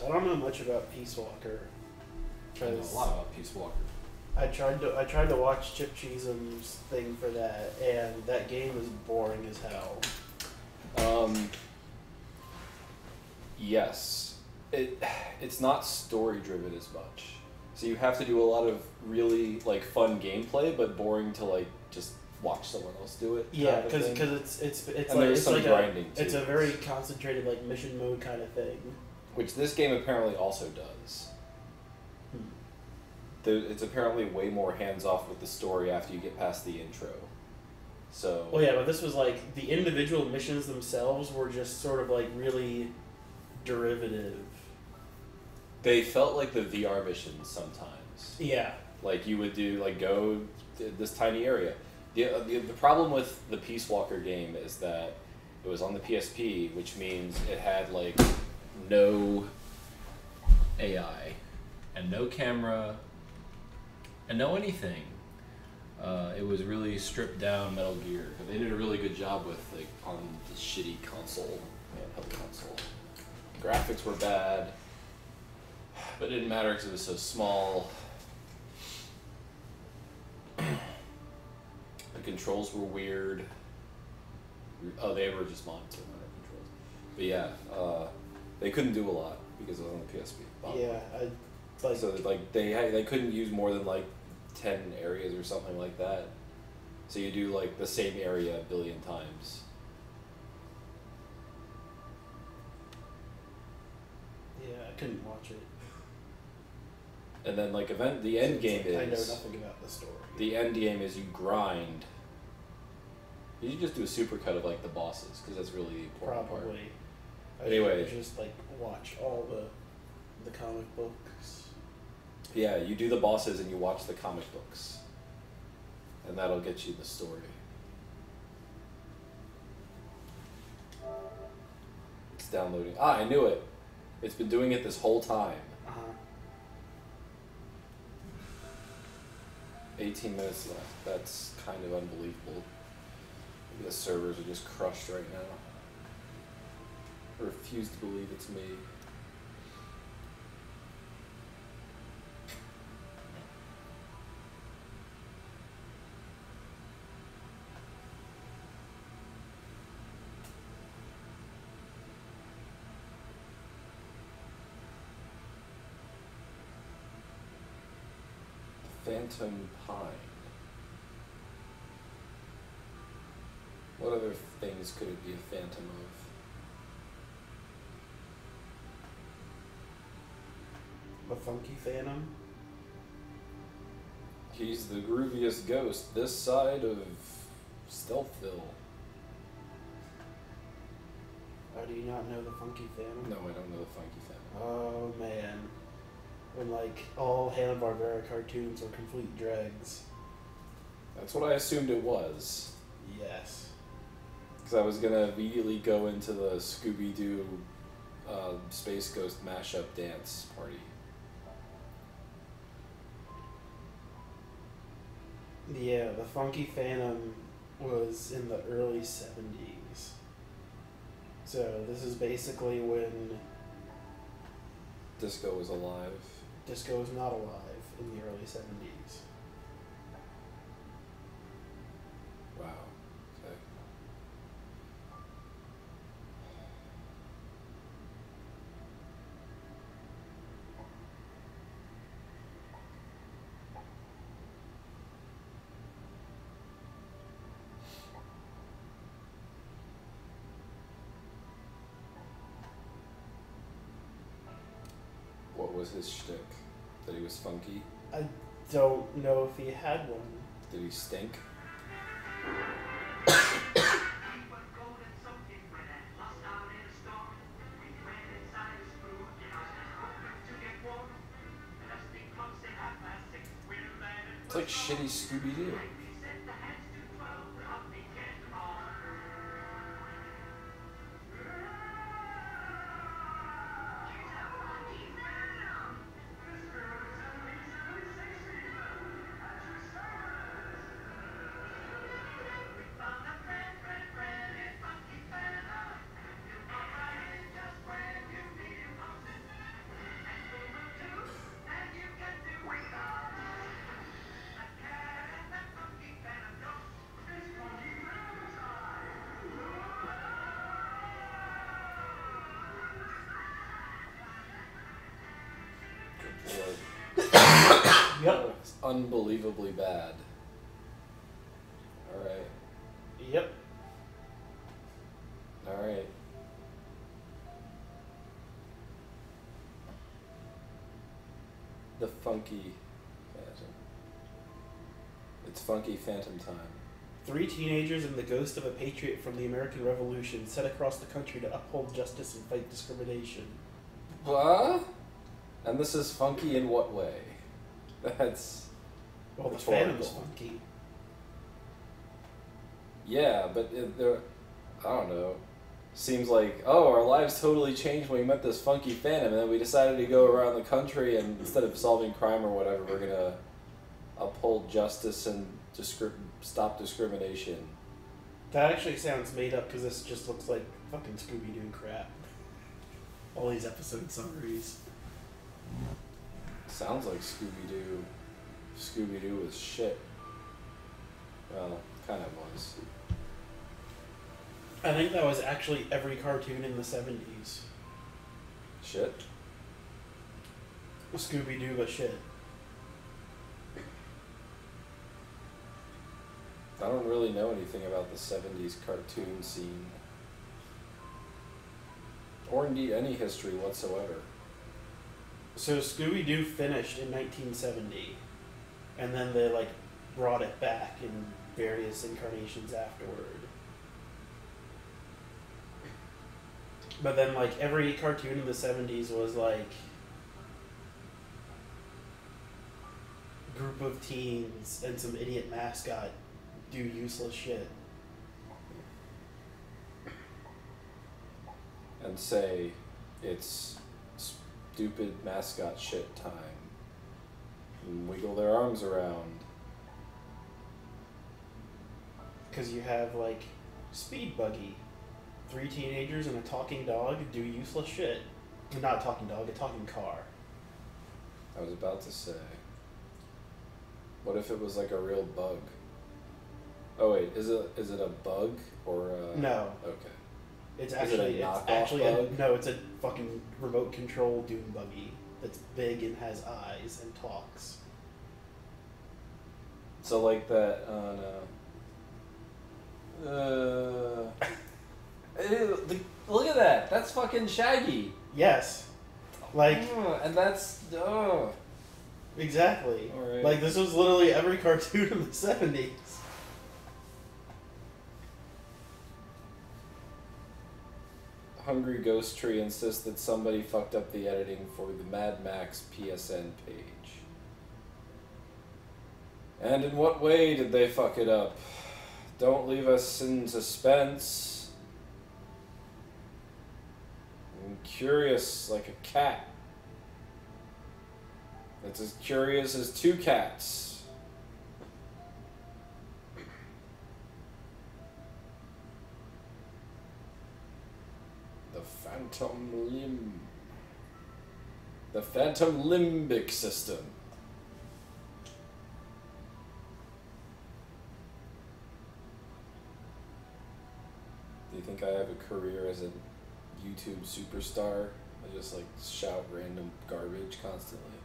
I don't know much about Peace Walker. I know a lot about Peace Walker. I tried to watch Chip Cheesum's thing for that, and that game is boring as hell. Yes, it's not story driven as much. So you have to do a lot of really like fun gameplay, but boring to like just watch someone else do it. Yeah, because it's and like there's it's some like grinding too. it's a very concentrated like mission mode kind of thing. Which this game apparently also does. It's apparently way more hands off with the story after you get past the intro. So. Well, yeah, but this was like the individual missions themselves were just sort of like really derivative. They felt like the VR missions sometimes. Yeah. Like you would do like go to this tiny area. The problem with the Peace Walker game is that it was on the PSP, which means it had like no AI and no camera and no anything. It was really stripped down Metal Gear. They did a really good job with like on the shitty console, handheld console. Graphics were bad, but it didn't matter because it was so small. The controls were weird. Oh, they were just monitor controls. But yeah, they couldn't do a lot because it was on the PSP. Yeah, so like they couldn't use more than like 10 areas or something like that. So you do like the same area a billion times. Yeah, I couldn't watch it. And then like the end game is. I know nothing about the story. The end game is you grind. You should just do a supercut of like the bosses because that's really the important part. Probably. Anyway, I should just like watch all the comic books. Yeah, you do the bosses and you watch the comic books, and that'll get you the story. It's downloading. Ah, I knew it. It's been doing it this whole time. 18 minutes left. That's kind of unbelievable. Maybe the servers are just crushed right now. I refuse to believe it's me. Phantom Pine. What other things could it be a phantom of? The Funky Phantom? He's the grooviest ghost this side of Stealthville. Oh, do you not know the Funky Phantom? No, I don't know the Funky Phantom. Oh, man. When, like, all Hanna-Barbera cartoons are complete dregs. That's what I assumed it was. Yes. Because I was going to immediately go into the Scooby-Doo Space Ghost mashup dance party. Yeah, the Funky Phantom was in the early 70s. So this is basically when Disco was alive. Disco was not alive in the early 70s. Wow. Okay. What was his shtick? That he was funky? I don't know if he had one. Did he stink? It's like shitty Scooby-Doo. unbelievably bad. Alright. Yep. Alright. The Funky Phantom. It's Funky Phantom time. 3 teenagers and the ghost of a patriot from the American Revolution set across the country to uphold justice and fight discrimination. What? And this is funky in what way? That's... Well, the rhetorical. Phantom's funky. Yeah, but I don't know. Seems like, oh, our lives totally changed when we met this funky Phantom, and then we decided to go around the country, and instead of solving crime or whatever, we're gonna uphold justice and stop discrimination. That actually sounds made up because this just looks like fucking Scooby-Doo crap. All these episode summaries. Sounds like Scooby-Doo. Scooby-Doo was shit. Well, kind of was. I think that was actually every cartoon in the 70s. Shit? Scooby-Doo, but shit. I don't really know anything about the 70s cartoon scene. Or indeed any history whatsoever. So Scooby-Doo finished in 1970, and then they like brought it back in various incarnations afterward. But then like every cartoon in the 70s was like a group of teens and some idiot mascot do useless shit. And say, it's stupid mascot shit time. And wiggle their arms around. Because you have like Speed Buggy. 3 teenagers and a talking dog do useless shit. Not a talking dog, a talking car. I was about to say. What if it was like a real bug? Oh wait, is it a bug or a... No. Okay. It's Is it a actually knockoff bug? no, it's a fucking remote control Doom Buggy that's big and has eyes and talks. So like that look at that. That's fucking Shaggy. Yes. Like And that's exactly. Alright. Like this was literally every cartoon in the 70s. Hungry Ghost Tree insists that somebody fucked up the editing for the Mad Max PSN page. And in what way did they fuck it up? Don't leave us in suspense. I'm curious like a cat. That's as curious as 2 cats. The Phantom Limb. The Phantom Limbic System. Do you think I have a career as a YouTube superstar? I just like shout random garbage constantly.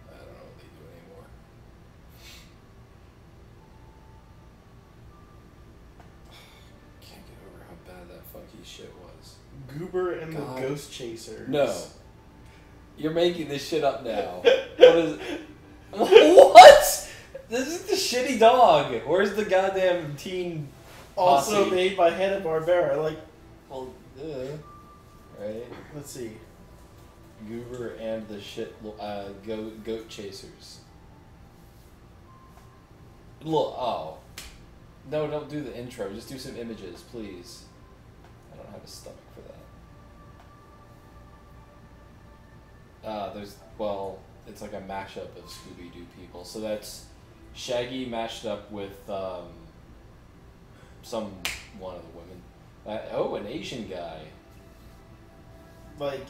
I don't know what they do anymore. Can't get over how bad that funky shit was. Goober and God. the Ghost Chasers. No. You're making this shit up now. What is... What? This is the shitty dog. Where's the goddamn teen Also posse? made by Hanna-Barbera. Like, Well, right? let's see. Goober and the shit goat chasers. Look, oh. No, don't do the intro. Just do some images, please. I don't have a stomach for that. It's like a mashup of Scooby-Doo people. So that's Shaggy mashed up with one of the women. An Asian guy. Like,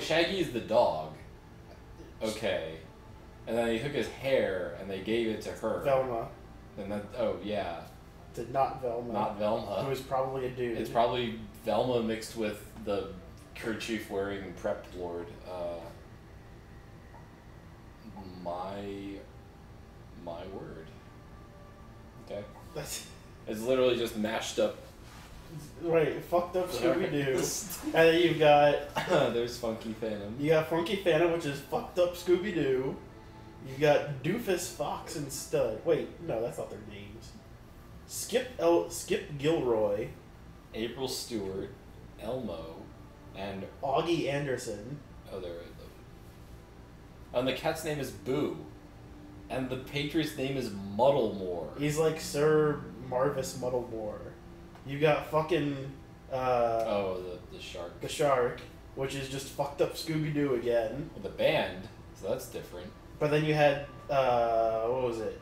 Shaggy is the dog. Okay. And then he took his hair and they gave it to her. Velma. And that, yeah. Not Velma. Not Velma. Who was probably a dude. It's probably Velma mixed with the kerchief wearing prep lord. My word. Okay. That's It's literally just mashed up. right. Fucked up Scooby Doo, and then you've got There's Funky Phantom. you got Funky Phantom, which is fucked up Scooby Doo. You got Doofus, Fox, and Stud. Wait, no, that's not their names. Skip Gilroy, April Stewart, Elmo, and Augie Anderson. oh, there. And the cat's name is Boo, and the Patriot's name is Muddlemore. He's like Sir Marvis Muddlemore. You got fucking Oh, the shark. the shark, which is just fucked up Scooby Doo again. Well, the band, so that's different. But then you had what was it?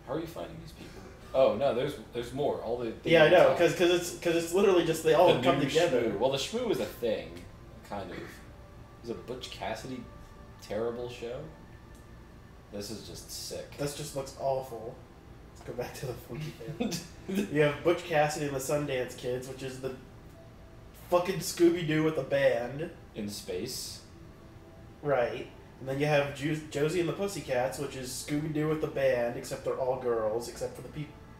How are you finding these people? Oh no, there's more. All the Yeah, I know, because it's literally just they all the come new together. Shmoo. Well, the Shmoo was a thing, kind of. It was a Butch Cassidy terrible show. This is just sick. This just looks awful. Let's go back to the Funky Family. You have Butch Cassidy and the Sundance Kids, which is the fucking Scooby Doo with a band, In space. right? And then you have Josie and the Pussycats, which is Scooby Doo with the band, except they're all girls, except for the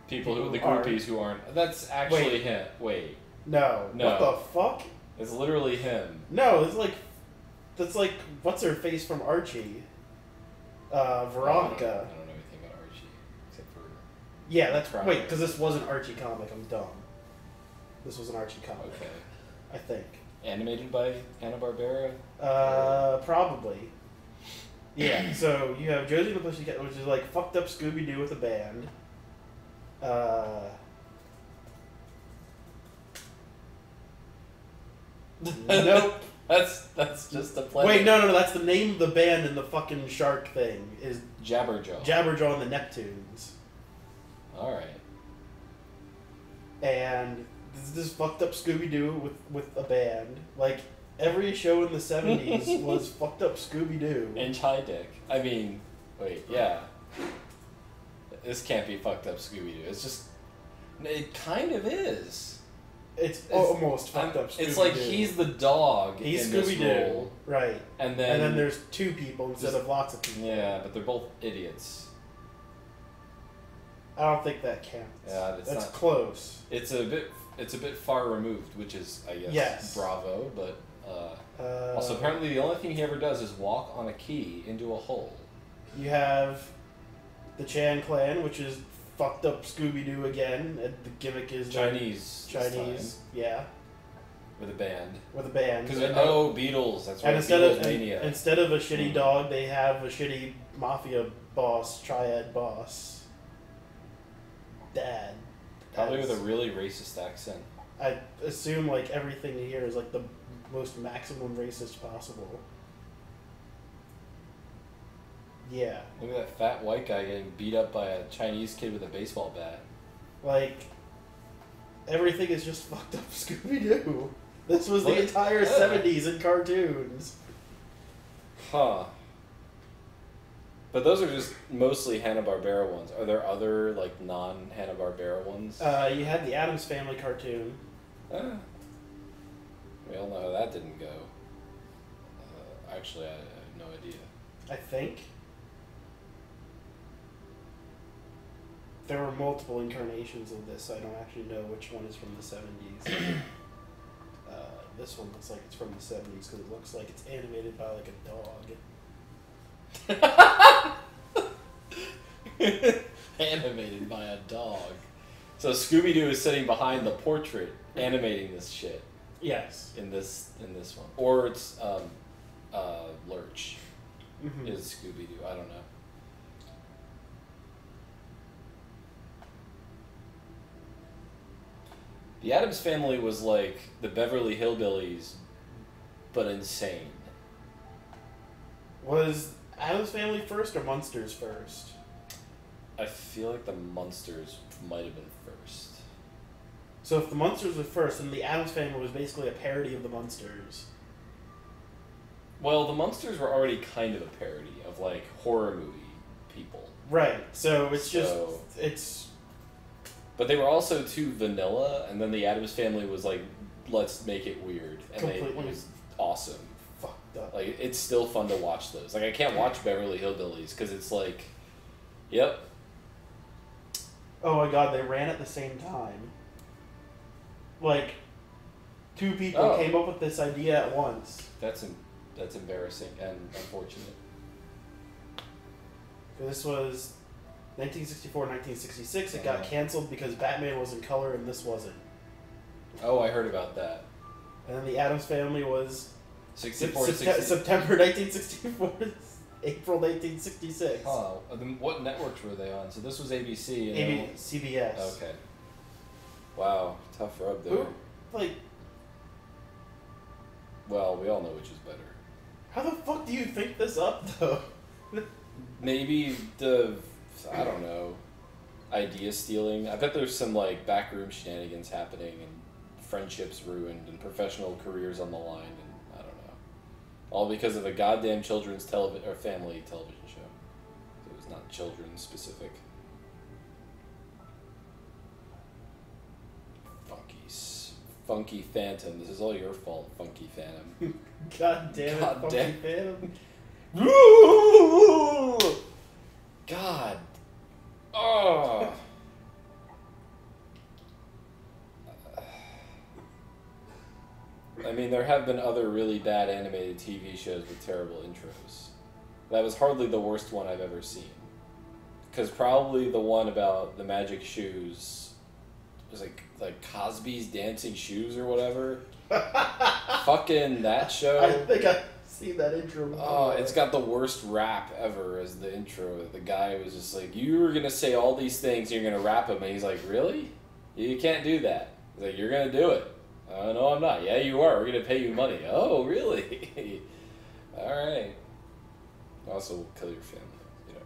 People who the are- groupies who aren't. That's actually Wait. him. Wait, No. No. What the fuck? it's literally him. No, that's like what's her face from Archie? Veronica. I don't know anything about Archie except for. Yeah, that's Right. wait, because this was an Archie comic. I'm dumb. This was an Archie comic. Okay. I think. Animated by Hanna-Barbera. Probably. Yeah. So you have Josie and the Pussycat, which is like fucked up Scooby Doo with a band. Nope. That's just a play. Wait, no, that's the name of the band in the fucking shark thing is Jabberjaw. Jabberjaw and the Neptunes. All right. And this fucked up Scooby Doo with a band. Like every show in the 70s was fucked up Scooby Doo. Inch High Dick. I mean, wait, yeah. This can't be fucked up Scooby Doo. It's just. It kind of is. It's almost fucked up Scooby Doo. It's like he's the dog He's in this Scooby Doo, role. right? And then there's two people instead of lots of people. Yeah, but they're both idiots. I don't think that counts. Yeah, it's that's not- close. It's a bit far removed, which is I guess Yes. bravo, but also apparently the only thing he ever does is walk on a key into a hole. You have the Chan Clan, which is fucked up Scooby Doo again. And the gimmick is Chinese. this Chinese, yeah, time, with a band. with a band. Because And Beatles. That's right. and Beatles mania. instead of a shitty dog, they have a shitty mafia boss, triad boss, dad. Probably as- with a really racist accent. I assume like everything here is like the most maximum racist possible. Yeah, Look at that fat white guy getting beat up by a Chinese kid with a baseball bat. like everything is just fucked up Scooby Doo. This was the Look- entire yeah. 70s in cartoons. Huh. But those are just mostly Hanna-Barbera ones. Are there other, like, non-Hanna-Barbera ones? You had the Addams Family cartoon. We all know how that didn't go. Actually, I have no idea. I think. There were multiple incarnations of this, so I don't actually know which one is from the 70s. This one looks like it's from the 70s because it looks like it's animated by like a dog. Animated by a dog. So Scooby-Doo is sitting behind the portrait, animating this shit Yes. in this one. Or it's Lurch Mhm. is Scooby-Doo. I don't know. The Addams Family was like the Beverly Hillbillies, but insane. Was Addams Family first or Munsters first? I feel like the Munsters might have been first. So if the Munsters were first, then the Addams Family was basically a parody of the Munsters. Well, the Munsters were already kind of a parody of like horror movie people. Right. So it's So- it's But they were also too vanilla, and then the Addams Family was like, let's make it weird. And it Completely. was awesome. fucked Like, it's still fun to watch those. Like, I can't watch Beverly Hillbillies because it's like, yep. Oh my god, they ran at the same time. Like, two people came up with this idea at once. That's embarrassing and unfortunate. This was 1964, 1966. It got canceled because Batman was in color and this wasn't. Oh, I heard about that. And then the Addams Family was 64 September 1964 to April 1966. Oh, what networks were they on? So this was ABC. And CBS. Okay. Wow, tough rub there. Who, like, well, we all know which is better. how the fuck do you think this up, though? Maybe I don't know, idea stealing. I bet there's some, like, backroom shenanigans happening and friendships ruined and professional careers on the line and I don't know. All because of a goddamn children's television or family television show. So it was not children specific. Funky Phantom. This is all your fault, Funky Phantom. God damn it, God Funky damn. Phantom. God. Oh. I mean, there have been other really bad animated TV shows with terrible intros. That was hardly the worst one I've ever seen. Because probably the one about the magic shoes was like Cosby's Dancing Shoes or whatever. Fucking that show. I think I've seen that intro before. Oh, it's got the worst rap ever as the intro. The guy was just like, you were going to say all these things and you're going to rap them. And he's like, really? You can't do that. He's like, you're going to do it. No, I'm not. Yeah, you are. We're going to pay you money. Oh, really? All right. Also, we'll kill your family. You know.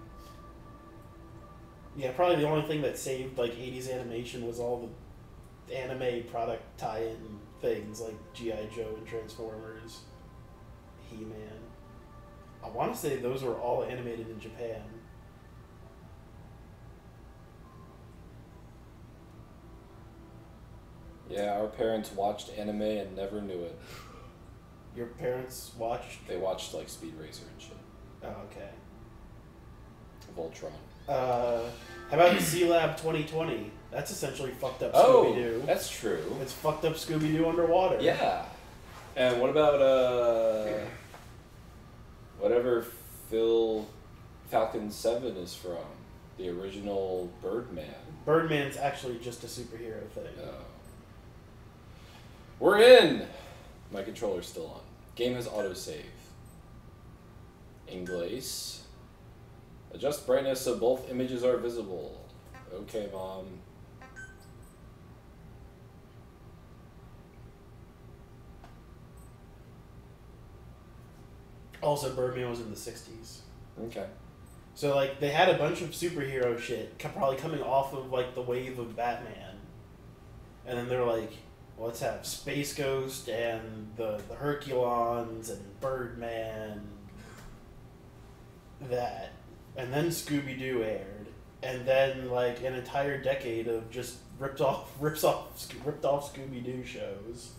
Yeah, probably the only thing that saved like 80s animation was all the anime product tie-in things like G.I. Joe and Transformers, He-Man. I want to say those were all animated in Japan. Yeah, our parents watched anime and never knew it. Your parents watched? They watched like Speed Racer and shit. Oh, okay. Voltron. How about C-Lab 2020? That's essentially fucked up Oh, Scooby-Doo. that's true. It's fucked up Scooby-Doo underwater. Yeah. And what about whatever Falcon 7 is from? The original Birdman. Birdman's actually just a superhero thing. We're in! My controller's still on. Game has autosave. Inglés. Adjust brightness so both images are visible. Okay, Mom. Also, Birdman was in the 60s. Okay. So, like, they had a bunch of superhero shit probably coming off of, like, the wave of Batman. And then they're like, well, let's have Space Ghost and the Herculons and Birdman. That. And then Scooby-Doo aired. And then, like, an entire decade of just ripped off Scooby-Doo shows.